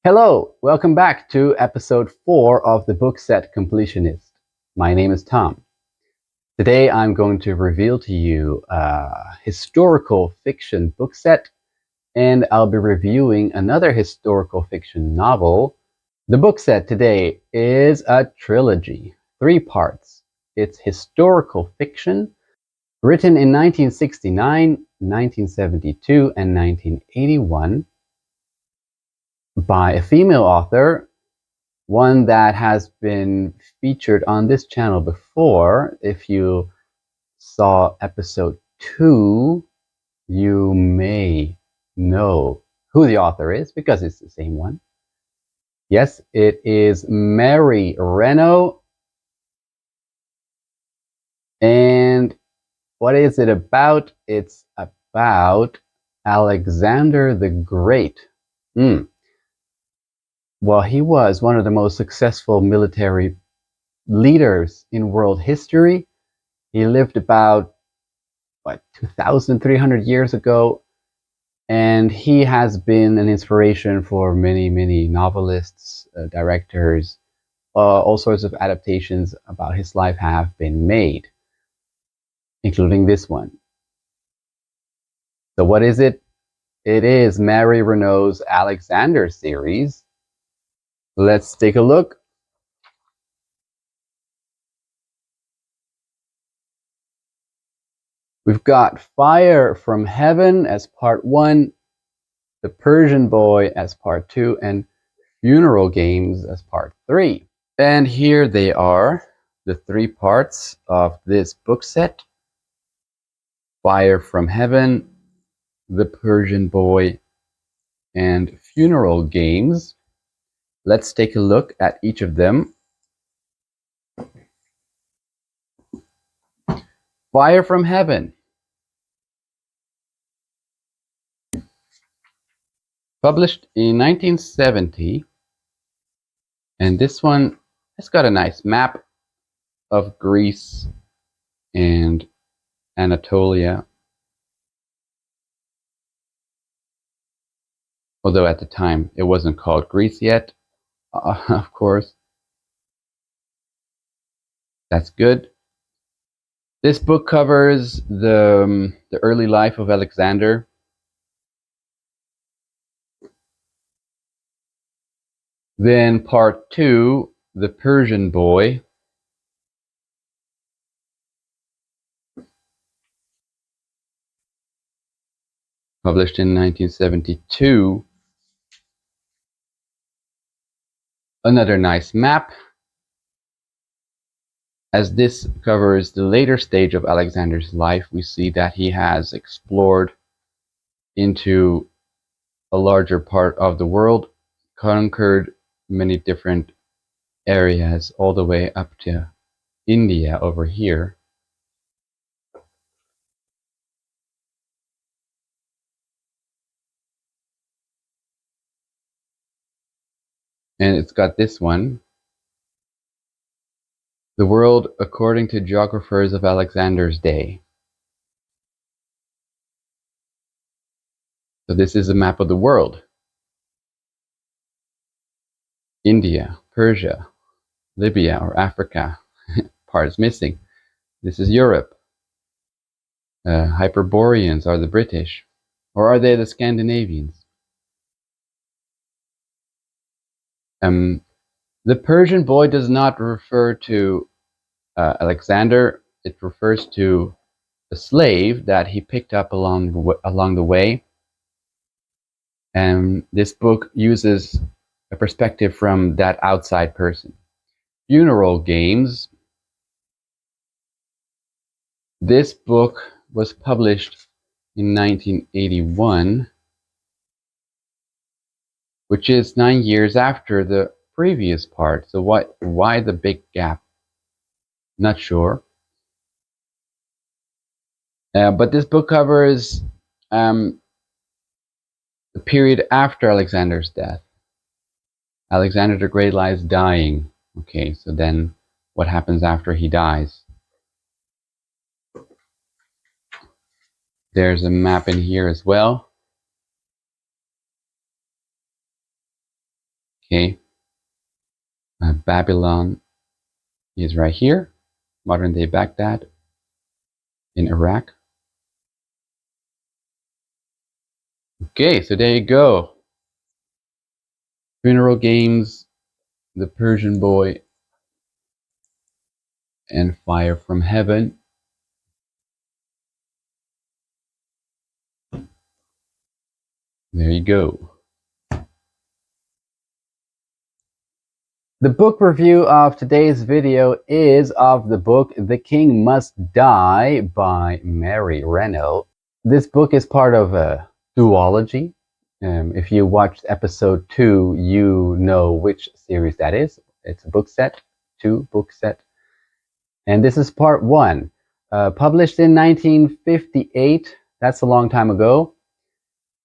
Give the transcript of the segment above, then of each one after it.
Hello, welcome back to episode 4 of the book set Completionist. My name is Tom. Today I'm going to reveal to you a historical fiction book set, and I'll be reviewing another historical fiction novel. The book set today is a trilogy, 3 parts. It's historical fiction, written in 1969, 1972, and 1981 by a female author, one that has been featured on this channel before. If you saw episode 2, you may know who the author is because it's the same one. Yes, it is Mary Renault. And what is it about? It's about Alexander the Great. Well, he was one of the most successful military leaders in world history. He lived about 2,300 years ago, and he has been an inspiration for many novelists, directors. All sorts of adaptations about his life have been made, including this one. So what is it? It is Mary Renault's Alexander series. Let's take a look. We've got Fire from Heaven as part 1, The Persian Boy as part 2, and Funeral Games as part 3. And here they are, the 3 parts of this book set: Fire from Heaven, The Persian Boy, and Funeral Games. Let's take a look at each of them. Fire from Heaven. Published in 1970. And this one has got a nice map of Greece and Anatolia. Although at the time it wasn't called Greece yet, of course. That's good. This book covers the early life of Alexander. Then part 2, The Persian Boy. Published in 1972. Another nice map, as this covers the later stage of Alexander's life. We see that he has explored into a larger part of the world, conquered many different areas, all the way up to India over here. And it's got this one: The World According to Geographers of Alexander's Day. So this is a map of the world. India, Persia, Libya or Africa, part is missing. This is Europe. Hyperboreans are the British, or are they the Scandinavians? The Persian Boy does not refer to Alexander. It refers to a slave that he picked up along the way. And this book uses a perspective from that outside person. Funeral Games. This book was published in 1981, which is 9 years after the previous part. So why the big gap? Not sure. But this book covers the period after Alexander's death. Alexander the Great lies dying. Okay, so then what happens after he dies? There's a map in here as well. Okay, Babylon is right here, modern day Baghdad in Iraq. Okay, so there you go. Funeral Games, The Persian Boy, and Fire from Heaven. There you go. The book review of today's video is of the book The King Must Die by Mary Renault. This book is part of a duology. If you watched episode 2, you know which series that is. It's a book set, 2 book set. And this is part 1, published in 1958. That's a long time ago.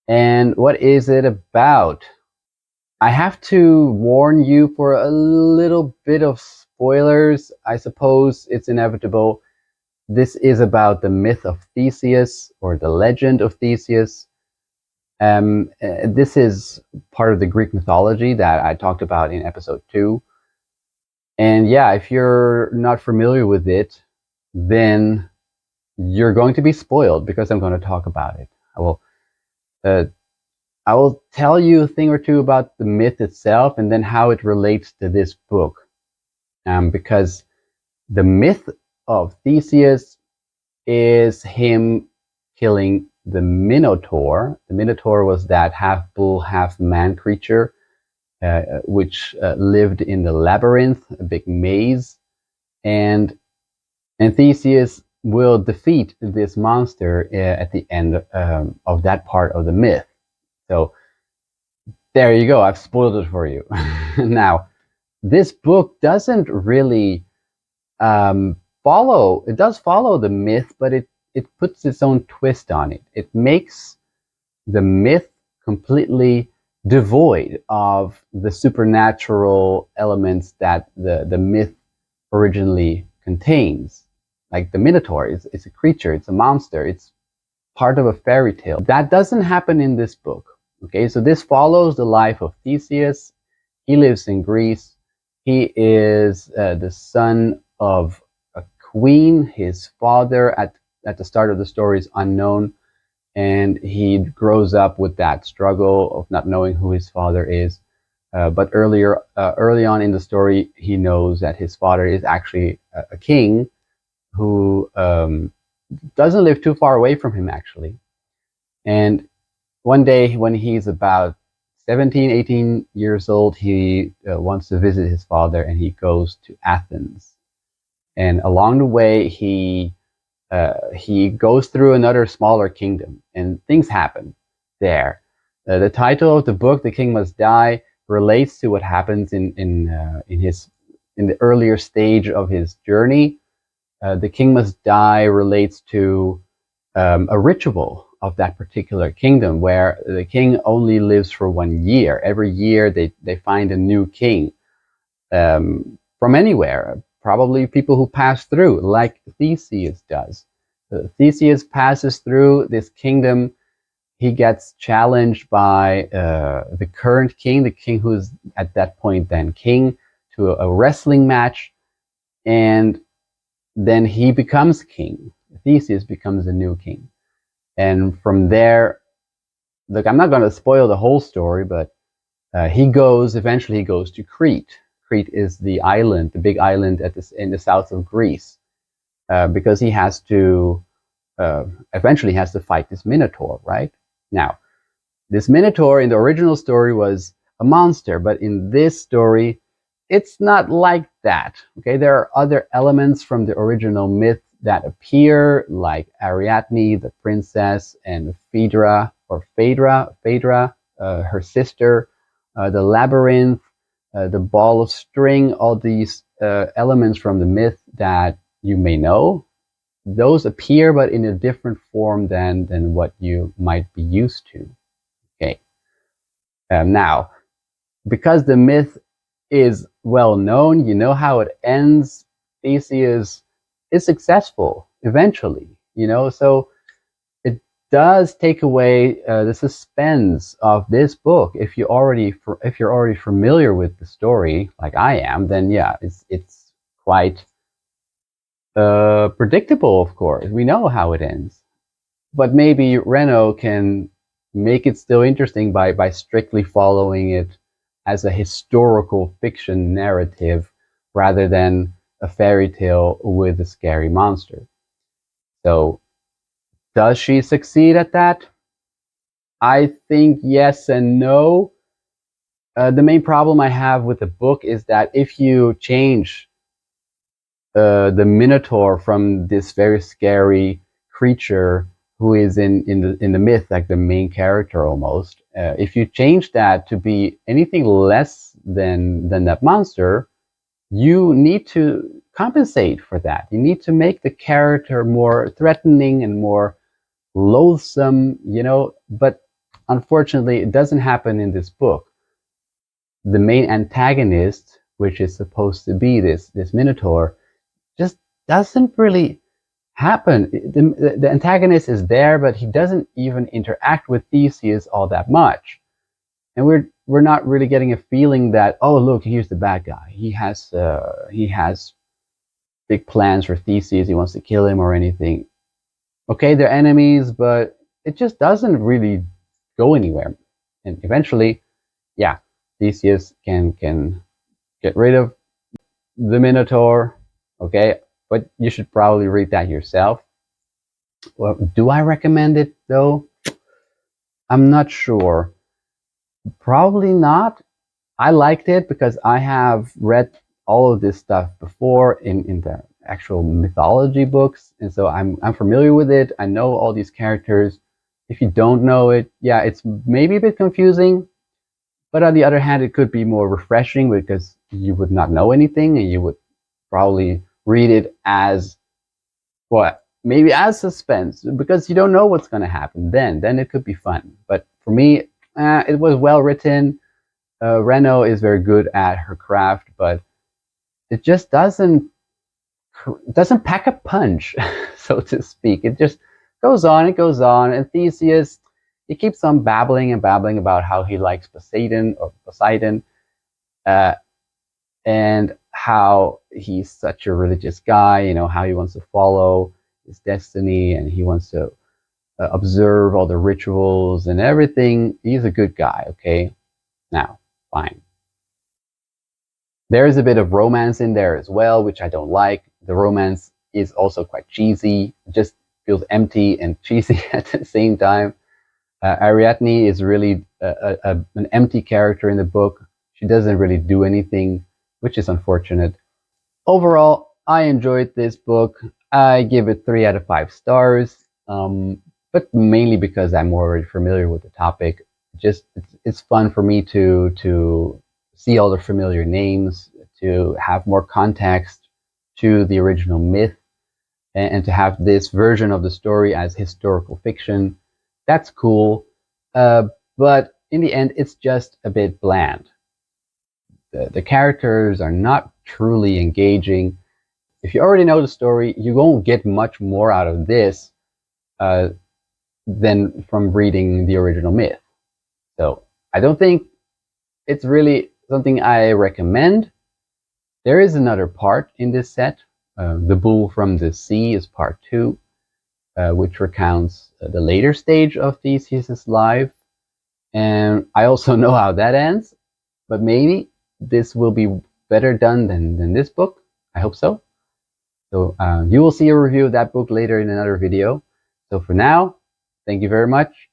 And what is it about? I have to warn you for a little bit of spoilers. I suppose it's inevitable. This is about the myth of Theseus, or the legend of Theseus. This is part of the Greek mythology that I talked about in episode 2. And yeah, if you're not familiar with it, then you're going to be spoiled because I'm going to talk about it. I will tell you a thing or two about the myth itself and then how it relates to this book. Because the myth of Theseus is him killing the Minotaur. The Minotaur was that half bull, half man creature, which lived in the labyrinth, a big maze. And Theseus will defeat this monster at the end of that part of the myth. So there you go. I've spoiled it for you. Now, this book doesn't really follow. It does follow the myth, but it puts its own twist on it. It makes the myth completely devoid of the supernatural elements that the myth originally contains. Like the Minotaur is a creature, it's a monster, it's part of a fairy tale. That doesn't happen in this book. Okay, so this follows the life of Theseus. He lives in Greece. He is the son of a queen. His father at the start of the story is unknown, and he grows up with that struggle of not knowing who his father is. But early on in the story, he knows that his father is actually a king who doesn't live too far away from him, actually. And one day when he's about 17, 18 years old, he wants to visit his father, and he goes to Athens. And along the way, he goes through another smaller kingdom, and things happen there. The title of the book, The King Must Die, relates to what happens in the earlier stage of his journey. The King Must Die relates to a ritual of that particular kingdom, where the king only lives for 1 year. Every year they find a new king from anywhere, probably people who pass through, like Theseus does. Theseus passes through this kingdom. He gets challenged by the current king, the king who's at that point then king, to a wrestling match, and then he becomes king. Theseus becomes the new king. And from there, look, I'm not going to spoil the whole story, but eventually he goes to Crete. Crete is the island, the big island in the south of Greece, because he has to, eventually has to fight this Minotaur, right? Now, this Minotaur in the original story was a monster, but in this story, it's not like that, okay? There are other elements from the original myth that appear, like Ariadne, the princess, and Phaedra, her sister, the labyrinth, the ball of string, all these elements from the myth that you may know. Those appear, but in a different form than what you might be used to. Okay. Now, because the myth is well known, you know how it ends. Theseus is successful eventually, so does take away the suspense of this book. If you're already familiar with the story, like I am, then yeah, it's quite predictable. Of course, we know how it ends, but maybe Renault can make it still interesting by strictly following it as a historical fiction narrative rather than a fairy tale with a scary monster. So, does she succeed at that? I think yes and no. The main problem I have with the book is that if you change the Minotaur from this very scary creature who is in the myth, like the main character almost, if you change that to be anything less than that monster, you need to compensate for that. You need to make the character more threatening and more loathsome, but unfortunately it doesn't happen in this book. The main antagonist, which is supposed to be this Minotaur, just doesn't really happen. The antagonist is there, but he doesn't even interact with Theseus all that much. And we're not really getting a feeling that, oh look, here's the bad guy. He has big plans for Theseus. He wants to kill him or anything. Okay, they're enemies, but it just doesn't really go anywhere. And eventually, yeah, Theseus can get rid of the Minotaur. Okay, but you should probably read that yourself. Well, do I recommend it though? I'm not sure. Probably not. I liked it because I have read all of this stuff before in the actual mythology books, and so I'm familiar with it. I know all these characters. If you don't know it, yeah, it's maybe a bit confusing, but on the other hand, it could be more refreshing because you would not know anything and you would probably read it as what, maybe as suspense because you don't know what's going to happen. Then it could be fun. But for me, it was well written. Renault is very good at her craft, but it just doesn't pack a punch, so to speak. It just goes on, it goes on, and Theseus, he keeps on babbling and babbling about how he likes Poseidon, uh, and how he's such a religious guy, how he wants to follow his destiny and he wants to observe all the rituals and everything. He's a good guy, okay? Now, fine. There is a bit of romance in there as well, which I don't like. The romance is also quite cheesy. It just feels empty and cheesy at the same time. Ariadne is really an empty character in the book. She doesn't really do anything, which is unfortunate. Overall, I enjoyed this book. I give it 3 out of 5 stars, but mainly because I'm already familiar with the topic. Just it's fun for me to see all the familiar names, to have more context to the original myth, and to have this version of the story as historical fiction. That's cool, but in the end, it's just a bit bland. The characters are not truly engaging. If you already know the story, you won't get much more out of this than from reading the original myth. So I don't think it's really something I recommend. There is another part in this set. The Bull from the Sea is part 2, which recounts the later stage of Theseus' life. And I also know how that ends, but maybe this will be better done than this book. I hope so. So you will see a review of that book later in another video. So for now, thank you very much.